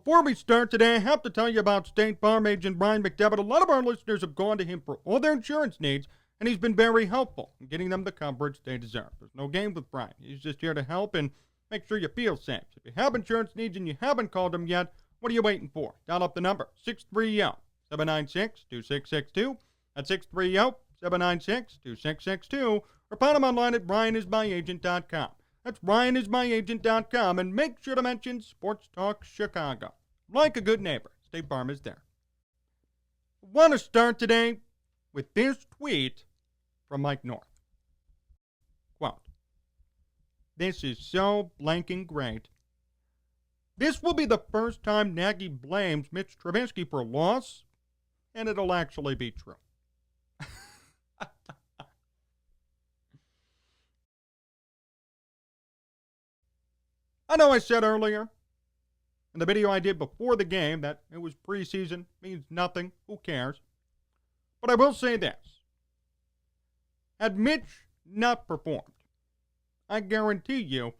Before we start today, I have to tell you about State Farm agent Brian McDevitt. A lot of our listeners have gone to him for all their insurance needs, and he's been very helpful in getting them the coverage they deserve. There's no game with Brian. He's just here to help and make sure you feel safe. If you have insurance needs and you haven't called him yet, what are you waiting for? Dial up the number, 630-796-2662. That's 630-796-2662. Or find him online at brianismyagent.com. That's brianismyagent.com, and make sure to mention Sports Talk Chicago. Like a good neighbor, State Farm is there. I want to start today with this tweet from Mike North. Quote, "This is so blanking great. This will be the first time Nagy blames Mitch Trubisky for a loss, and it'll actually be true." I know I said earlier in the video I did before the game that it was preseason, means nothing, who cares? But I will say this. Had Mitch not performed, I guarantee you,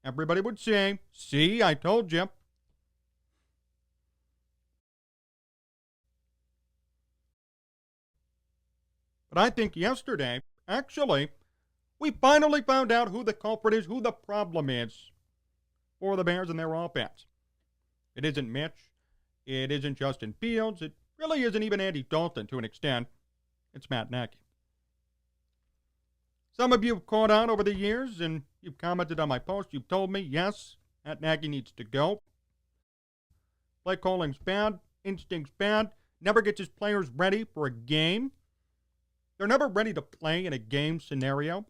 everybody would say, "See, I told you." But I think yesterday, actually, we finally found out who the culprit is, who the problem is for the Bears and their offense. It isn't Mitch. It isn't Justin Fields. It really isn't even Andy Dalton to an extent. It's Matt Nagy. Some of you have caught on over the years, and you've commented on my post. You've told me, yes, Matt Nagy needs to go. Play calling's bad. Instinct's bad. Never gets his players ready for a game. They're never ready to play in a game scenario.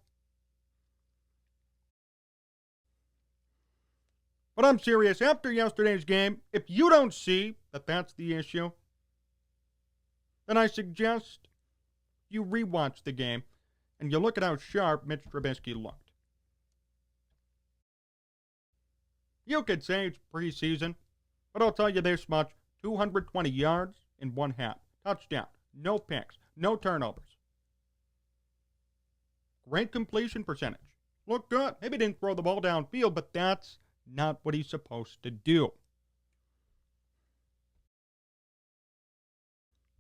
But I'm serious. After yesterday's game, if you don't see that that's the issue, then I suggest you rewatch the game and you look at how sharp Mitch Trubisky looked. You could say it's preseason, but I'll tell you this much. 220 yards in one half. Touchdown. No picks. No turnovers. Great completion percentage. Looked good. Maybe didn't throw the ball downfield, but that's not what he's supposed to do.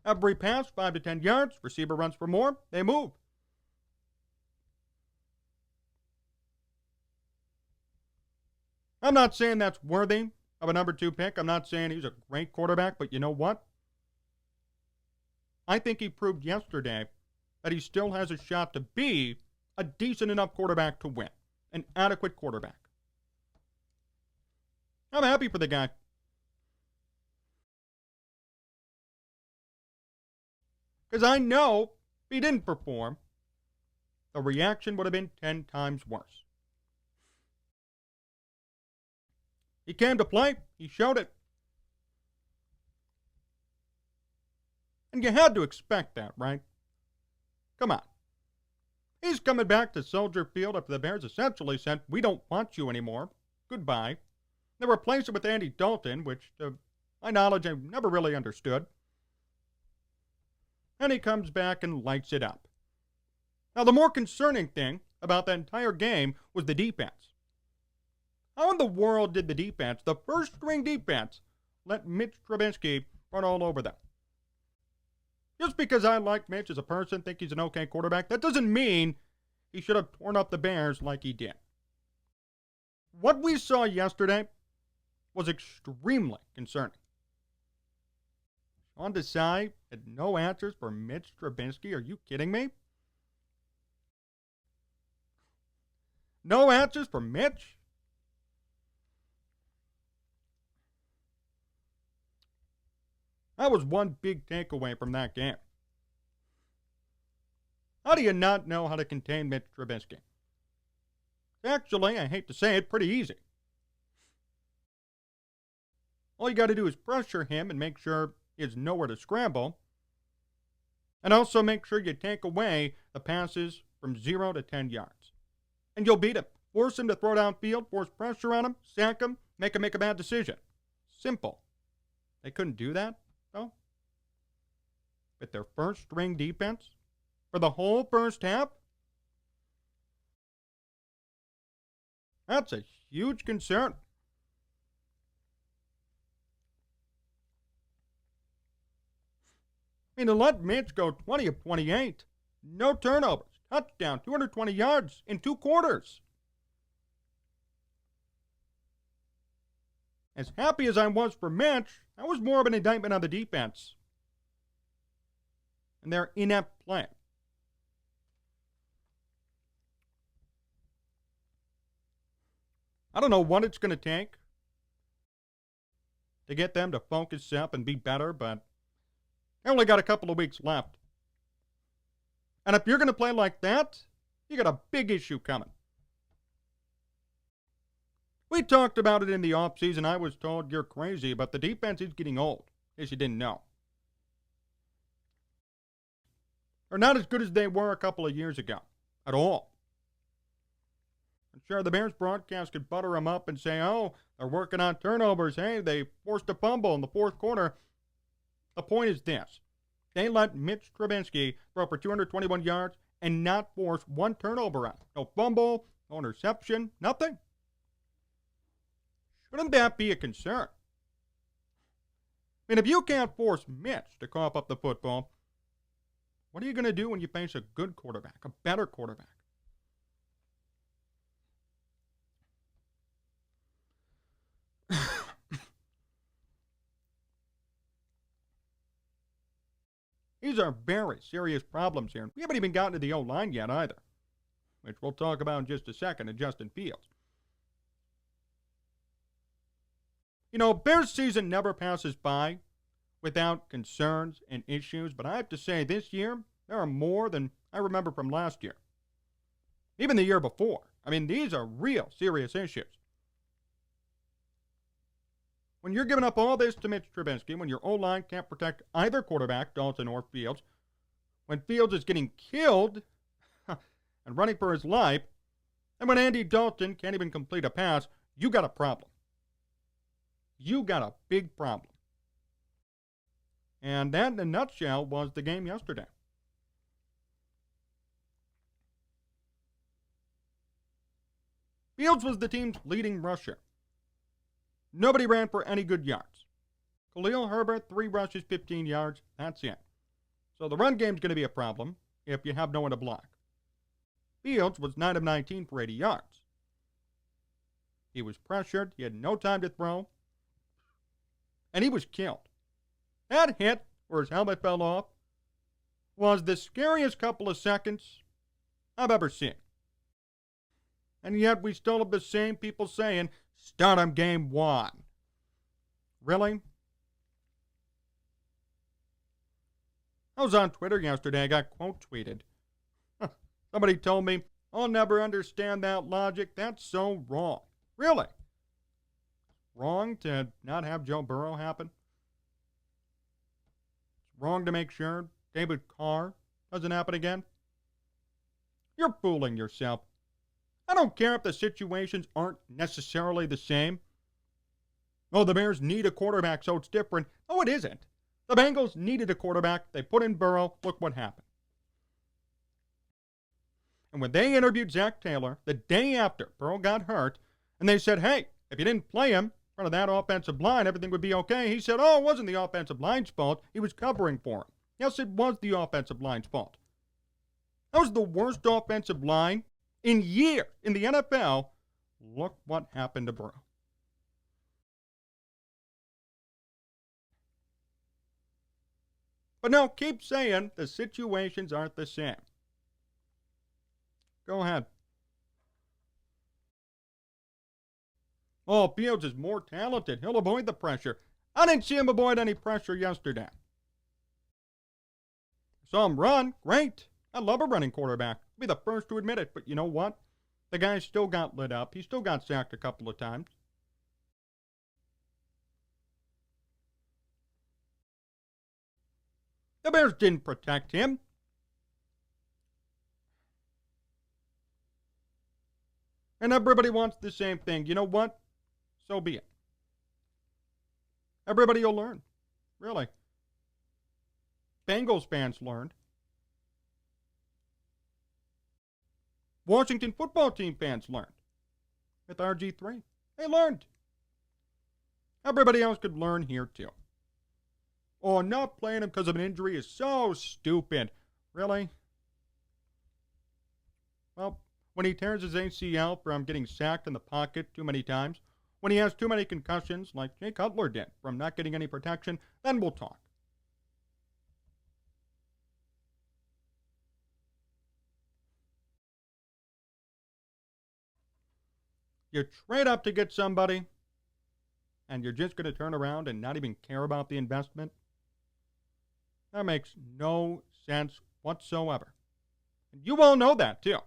Every pass, 5 to 10 yards. Receiver runs for more. They move. I'm not saying that's worthy of a number 2 pick. I'm not saying he's a great quarterback, but you know what? I think he proved yesterday that he still has a shot to be a decent enough quarterback to win. An adequate quarterback. I'm happy for the guy. Because I know if he didn't perform, the reaction would have been 10 times worse. He came to play. He showed it. And you had to expect that, right? Come on. He's coming back to Soldier Field after the Bears essentially said, "We don't want you anymore. Goodbye." They replaced him with Andy Dalton, which, to my knowledge, I've never really understood. And he comes back and lights it up. Now, the more concerning thing about that entire game was the defense. How in the world did the defense, the first-string defense, let Mitch Trubisky run all over them? Just because I like Mitch as a person, think he's an okay quarterback, that doesn't mean he should have torn up the Bears like he did. What we saw yesterday was extremely concerning. Jon Zaghloul had no answers for Mitch Trubisky. Are you kidding me? No answers for Mitch? That was one big takeaway from that game. How do you not know how to contain Mitch Trubisky? Actually, I hate to say it, pretty easy. All you got to do is pressure him and make sure he has nowhere to scramble. And also make sure you take away the passes from 0 to 10 yards. And you'll beat him. Force him to throw downfield, force pressure on him, sack him, make him make a bad decision. Simple. They couldn't do that, though. With their first-string defense for the whole first half. That's a huge concern. I mean, to let Mitch go 20 of 28, no turnovers, touchdown, 220 yards in 2 quarters. As happy as I was for Mitch, that was more of an indictment on the defense and their inept play. I don't know what it's going to take to get them to focus up and be better, but they only got a couple of weeks left. And if you're going to play like that, you got a big issue coming. We talked about it in the offseason. I was told you're crazy, but the defense is getting old, as you didn't know. They're not as good as they were a couple of years ago, at all. And sure, the Bears broadcast could butter them up and say, oh, they're working on turnovers. Hey, they forced a fumble in the 4th quarter. The point is this. They let Mitch Trubisky throw for 221 yards and not force one turnover on. No fumble, no interception, nothing. Shouldn't that be a concern? I mean, if you can't force Mitch to cough up the football, what are you going to do when you face a good quarterback, a better quarterback? These are very serious problems here. We haven't even gotten to the O-line yet either, which we'll talk about in just a second, and Justin Fields. You know, Bears season never passes by without concerns and issues, but I have to say this year, there are more than I remember from last year. Even the year before. I mean, these are real serious issues. When you're giving up all this to Mitch Trubisky, when your O-line can't protect either quarterback, Dalton or Fields, when Fields is getting killed and running for his life, and when Andy Dalton can't even complete a pass, you got a problem. You got a big problem. And that, in a nutshell, was the game yesterday. Fields was the team's leading rusher. Nobody ran for any good yards. Khalil Herbert, 3 rushes, 15 yards. That's it. So the run game's going to be a problem if you have no one to block. Fields was 9 of 19 for 80 yards. He was pressured. He had no time to throw. And he was killed. That hit, where his helmet fell off, was the scariest couple of seconds I've ever seen. And yet we still have the same people saying, start him game 1. Really? I was on Twitter yesterday. I got quote tweeted. Somebody told me, I'll never understand that logic. That's so wrong. Really? Wrong to not have Joe Burrow happen? It's wrong to make sure David Carr doesn't happen again? You're fooling yourself. I don't care if the situations aren't necessarily the same. Oh, the Bears need a quarterback, so it's different. Oh, it isn't. The Bengals needed a quarterback. They put in Burrow. Look what happened. And when they interviewed Zach Taylor the day after Burrow got hurt, and they said, hey, if you didn't play him in front of that offensive line, everything would be okay. He said, oh, it wasn't the offensive line's fault. He was covering for him. Yes, it was the offensive line's fault. That was the worst offensive line in years in the NFL. Look what happened to Burrow. But no, keep saying the situations aren't the same. Go ahead. Oh, Fields is more talented. He'll avoid the pressure. I didn't see him avoid any pressure yesterday. Saw him run. Great. I love a running quarterback. I'll be the first to admit it. But you know what? The guy still got lit up. He still got sacked a couple of times. The Bears didn't protect him. And everybody wants the same thing. You know what? So be it. Everybody will learn. Really. Bengals fans learned. Washington football team fans learned. With RG3. They learned. Everybody else could learn here too. Oh, not playing him because of an injury is so stupid. Really? Well, when he tears his ACL from getting sacked in the pocket too many times, when he has too many concussions like Jay Cutler did from not getting any protection, then we'll talk. You trade up to get somebody, and you're just going to turn around and not even care about the investment? That makes no sense whatsoever. And you all know that, too.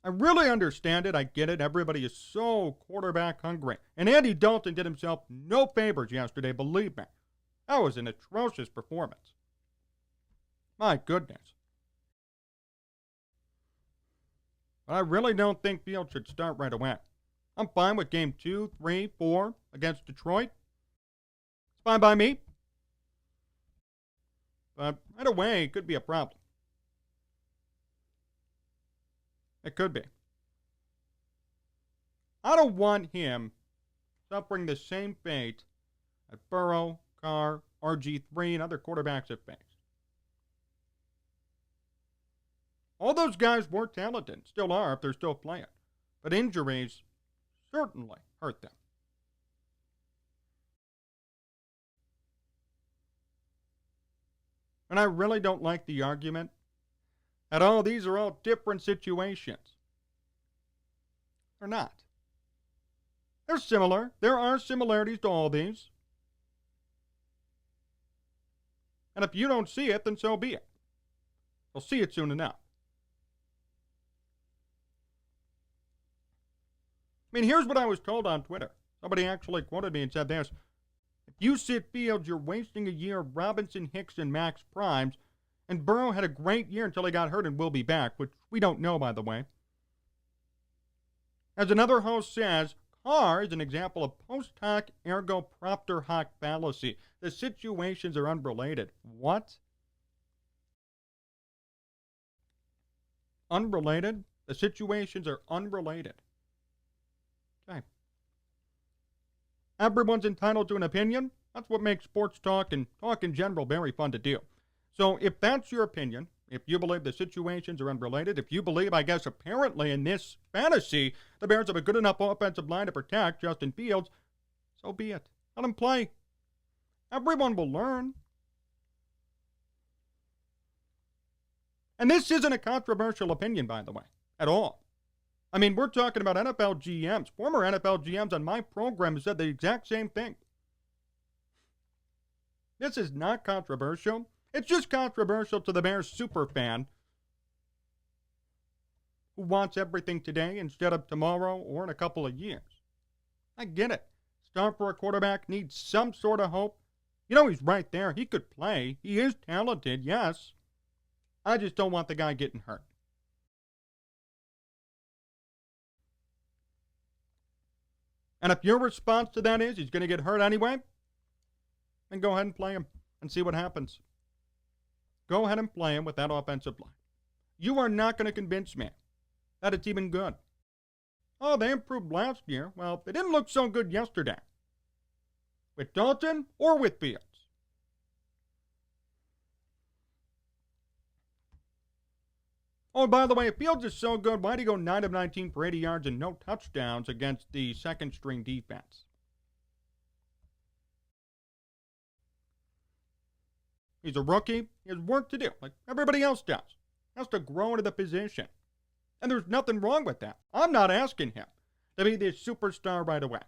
I really understand it. I get it. Everybody is so quarterback hungry. And Andy Dalton did himself no favors yesterday, believe me. That was an atrocious performance. My goodness. But I really don't think Fields should start right away. I'm fine with game 2, 3, 4 against Detroit. It's fine by me. But right away, it could be a problem. It could be. I don't want him suffering the same fate that Burrow, Carr, RG3, and other quarterbacks have faced. All those guys were talented, still are if they're still playing. But injuries certainly hurt them. And I really don't like the argument that, oh, these are all different situations. They're not. They're similar. There are similarities to all these. And if you don't see it, then so be it. You'll see it soon enough. I mean, here's what I was told on Twitter. Somebody actually quoted me and said this. If you sit Fields, you're wasting a year of Robinson, Hicks, and Max Primes. And Burrow had a great year until he got hurt and will be back, which we don't know, by the way. As another host says, Carr is an example of post hoc ergo propter hoc fallacy. The situations are unrelated. What? Unrelated? The situations are unrelated. Okay. Everyone's entitled to an opinion. That's what makes sports talk and talk in general very fun to do. So if that's your opinion, if you believe the situations are unrelated, if you believe, I guess, apparently in this fantasy, the Bears have a good enough offensive line to protect Justin Fields, so be it. Let him play. Everyone will learn. And this isn't a controversial opinion, by the way, at all. I mean, we're talking about NFL GMs. Former NFL GMs on my program said the exact same thing. This is not controversial. It's just controversial to the Bears super fan who wants everything today instead of tomorrow or in a couple of years. I get it. Start for a quarterback needs some sort of hope. You know, he's right there. He could play. He is talented, yes. I just don't want the guy getting hurt. And if your response to that is he's going to get hurt anyway, then go ahead and play him and see what happens. Go ahead and play him with that offensive line. You are not going to convince me that it's even good. Oh, they improved last year. Well, they didn't look so good yesterday. With Dalton or with Fields. Oh, by the way, if Fields is so good, why'd he go 9 of 19 for 80 yards and no touchdowns against the second-string defense? He's a rookie. He has work to do, like everybody else does. He has to grow into the position. And there's nothing wrong with that. I'm not asking him to be the superstar right away.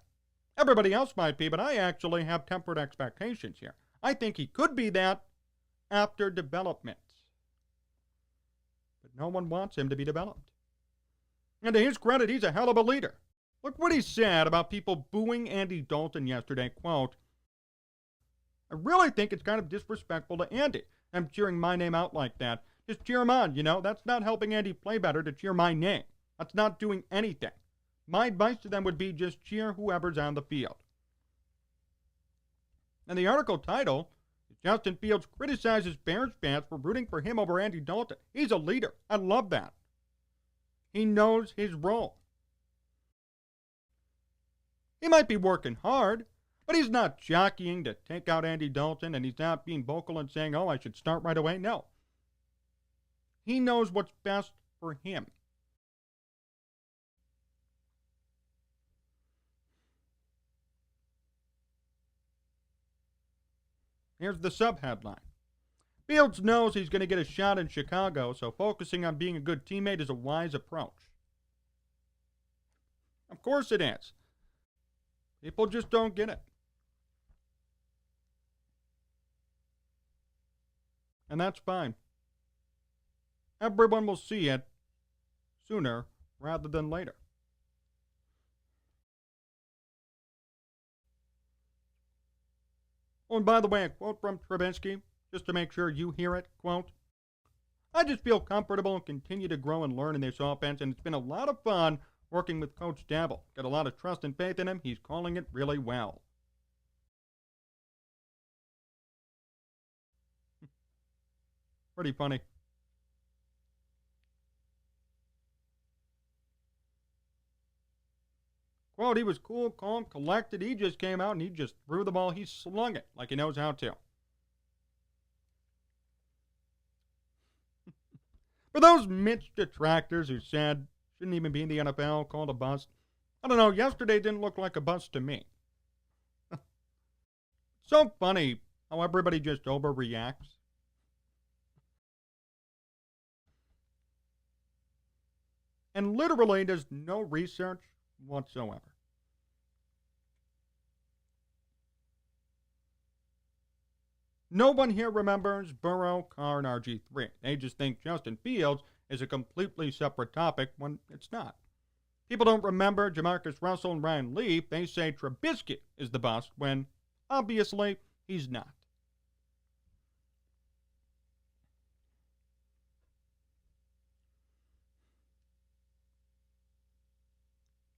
Everybody else might be, but I actually have tempered expectations here. I think he could be that after development. But no one wants him to be developed. And to his credit, he's a hell of a leader. Look what he said about people booing Andy Dalton yesterday. Quote, I really think it's kind of disrespectful to Andy. I'm cheering my name out like that. Just cheer him on, you know. That's not helping Andy play better to cheer my name. That's not doing anything. My advice to them would be just cheer whoever's on the field. And the article title is Justin Fields criticizes Bears fans for rooting for him over Andy Dalton. He's a leader. I love that. He knows his role. He might be working hard, but he's not jockeying to take out Andy Dalton, and he's not being vocal and saying, oh, I should start right away. No. He knows what's best for him. Here's the sub-headline. Fields knows he's going to get a shot in Chicago, so focusing on being a good teammate is a wise approach. Of course it is. People just don't get it. And that's fine. Everyone will see it sooner rather than later. Oh, and by the way, a quote from Trubisky, just to make sure you hear it, quote, I just feel comfortable and continue to grow and learn in this offense, and it's been a lot of fun working with Coach Daboll. Got a lot of trust and faith in him. He's calling it really well. Pretty funny. Quote, he was cool, calm, collected. He just came out and he just threw the ball. He slung it like he knows how to. For those Mitch detractors who said shouldn't even be in the NFL, called a bust, I don't know, yesterday didn't look like a bust to me. So funny how everybody just overreacts. And literally does no research whatsoever. No one here remembers Burrow, Carr, and RG3. They just think Justin Fields is a completely separate topic when it's not. People don't remember Jamarcus Russell and Ryan Leaf. They say Trubisky is the bust when, obviously, he's not.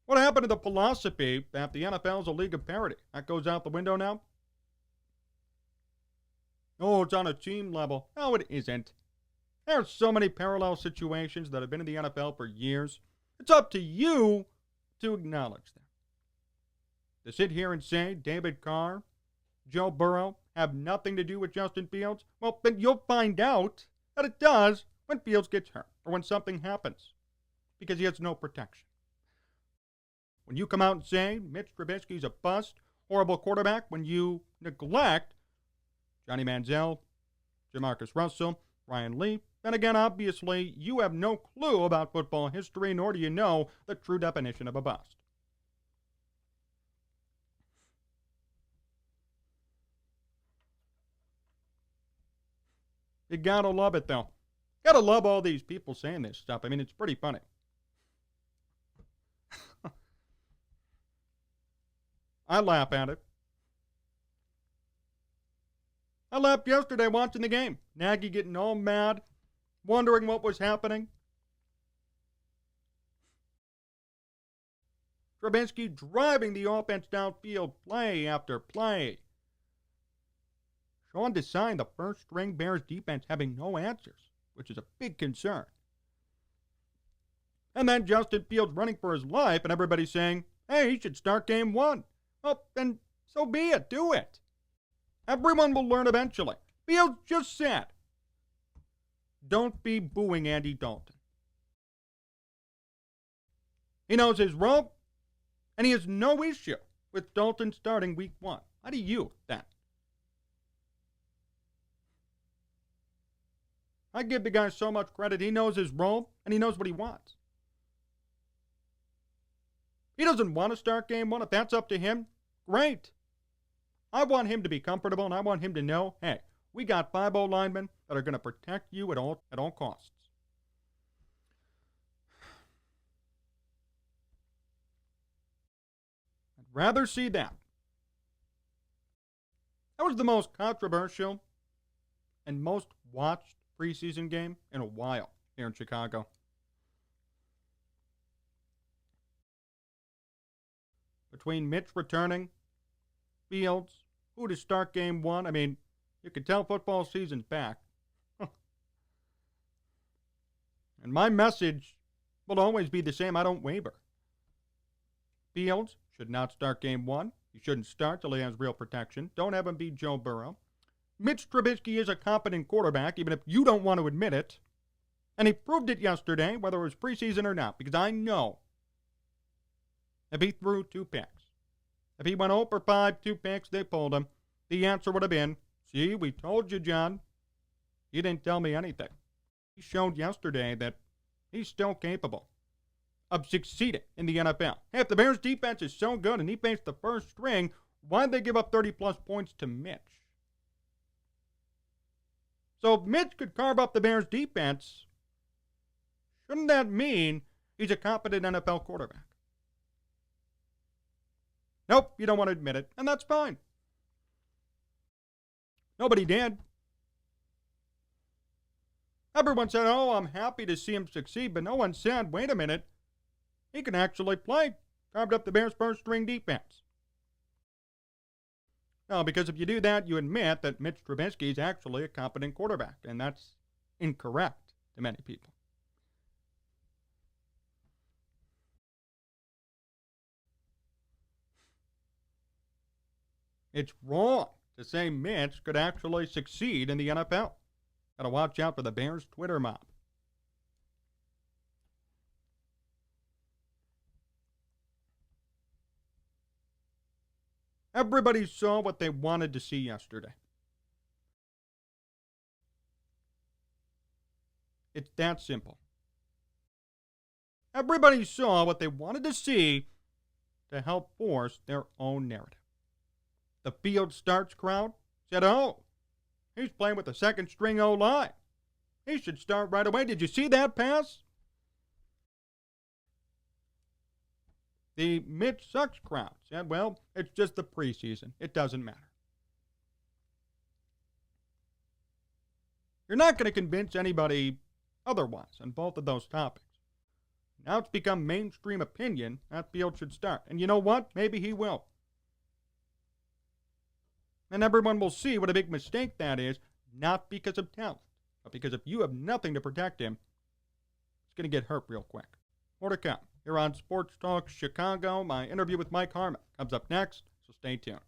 What happened to the philosophy that the NFL is a league of parity? That goes out the window now? Oh, it's on a team level. No, it isn't. There are so many parallel situations that have been in the NFL for years. It's up to you to acknowledge them. To sit here and say David Carr, Joe Burrow have nothing to do with Justin Fields, well, then you'll find out that it does when Fields gets hurt or when something happens because he has no protection. When you come out and say Mitch Trubisky's a bust, horrible quarterback, when you neglect Johnny Manziel, Jamarcus Russell, Ryan Leaf, then again, obviously, you have no clue about football history, nor do you know the true definition of a bust. You gotta love it, though. Gotta love all these people saying this stuff. I mean, it's pretty funny. I laugh at it. I laughed yesterday watching the game. Nagy getting all mad, wondering what was happening. Trubisky driving the offense downfield play after play. Sean Desai, the first-string Bears defense, having no answers, which is a big concern. And then Justin Fields running for his life, and everybody saying, hey, he should start game one. Well, then so be it. Do it. Everyone will learn eventually. Fields just said, don't be booing Andy Dalton. He knows his role, and he has no issue with Dalton starting week one. How do you, then? I give the guy so much credit. He knows his role, and he knows what he wants. He doesn't want to start game one. If that's up to him, great. I want him to be comfortable, and I want him to know, hey, we got 5 linemen that are going to protect you at all costs. I'd rather see that. That was the most controversial and most watched preseason game in a while here in Chicago. Between Mitch returning, Fields, who to start game one. I mean, You can tell football season's back. And my message will always be the same. I don't waver. Fields should not start game one. He shouldn't start till he has real protection. Don't have him beat Joe Burrow. Mitch Trubisky is a competent quarterback, even if you don't want to admit it. And he proved it yesterday, whether it was preseason or not, because I know if he threw 2 picks, if he went 0 for 5, 2 picks, they pulled him, the answer would have been, see, we told you, John. You didn't tell me anything. He showed yesterday that he's still capable of succeeding in the NFL. Hey, if the Bears' defense is so good and he faced the first string, why'd they give up 30-plus points to Mitch? So if Mitch could carve up the Bears' defense, shouldn't that mean he's a competent NFL quarterback? Nope, you don't want to admit it, and that's fine. Nobody did. Everyone said, oh, I'm happy to see him succeed, but no one said, wait a minute, he can actually play. Carved up the Bears' first-string defense. No, because if you do that, you admit that Mitch Trubisky is actually a competent quarterback, and that's incorrect to many people. It's wrong to say Mitch could actually succeed in the NFL. Gotta watch out for the Bears Twitter mob. Everybody saw what they wanted to see yesterday. It's that simple. Everybody saw what they wanted to see to help force their own narrative. The field starts crowd said, oh, he's playing with a second-string O-line. He should start right away. Did you see that pass? The Mitch sucks crowd said, well, it's just the preseason. It doesn't matter. You're not going to convince anybody otherwise on both of those topics. Now it's become mainstream opinion that Field should start. And you know what? Maybe he will. And everyone will see what a big mistake that is, not because of talent, but because if you have nothing to protect him, it's going to get hurt real quick. More to come here on Sports Talk Chicago. My interview with Mike Harmon comes up next, so stay tuned.